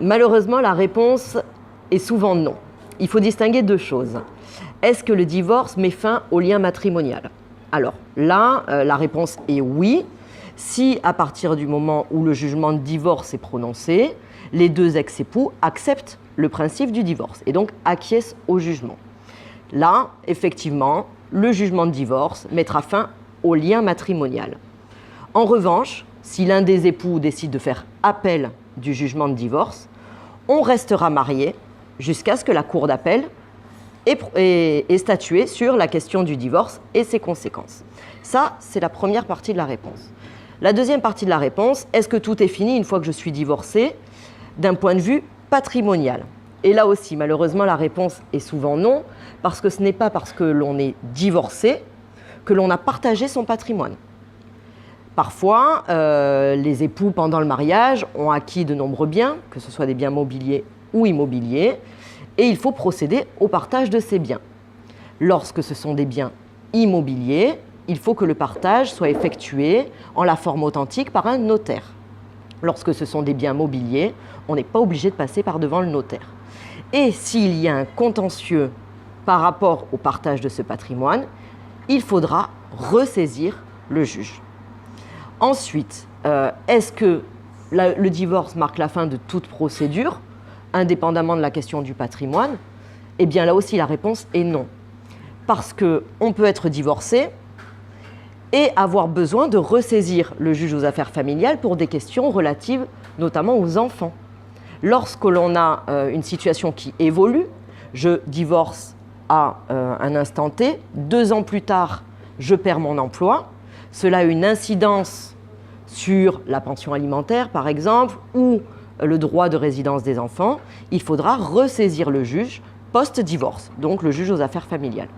Malheureusement, la réponse est souvent non. Il faut distinguer deux choses. Est-ce que le divorce met fin au lien matrimonial? Alors là, la réponse est oui, si à partir du moment où le jugement de divorce est prononcé, les deux ex-époux acceptent le principe du divorce et donc acquiescent au jugement. Là, effectivement, le jugement de divorce mettra fin au lien matrimonial. En revanche, si l'un des époux décide de faire appel du jugement de divorce, on restera marié jusqu'à ce que la cour d'appel ait statué sur la question du divorce et ses conséquences. Ça, c'est la première partie de la réponse. La deuxième partie de la réponse, est-ce que tout est fini une fois que je suis divorcée d'un point de vue patrimonial? Et là aussi, malheureusement, la réponse est souvent non, parce que ce n'est pas parce que l'on est divorcé que l'on a partagé son patrimoine. Parfois, les époux, pendant le mariage, ont acquis de nombreux biens, que ce soit des biens mobiliers ou immobiliers, et il faut procéder au partage de ces biens. Lorsque ce sont des biens immobiliers, il faut que le partage soit effectué en la forme authentique par un notaire. Lorsque ce sont des biens mobiliers, on n'est pas obligé de passer par devant le notaire. Et s'il y a un contentieux par rapport au partage de ce patrimoine, il faudra ressaisir le juge. Ensuite, est-ce que le divorce marque la fin de toute procédure, indépendamment de la question du patrimoine? Eh bien là aussi, la réponse est non. Parce qu'on peut être divorcé et avoir besoin de ressaisir le juge aux affaires familiales pour des questions relatives notamment aux enfants. Lorsque l'on a une situation qui évolue, je divorce à un instant T, 2 ans plus tard, je perds mon emploi, cela a une incidence sur la pension alimentaire par exemple, ou le droit de résidence des enfants, il faudra ressaisir le juge post-divorce, donc le juge aux affaires familiales.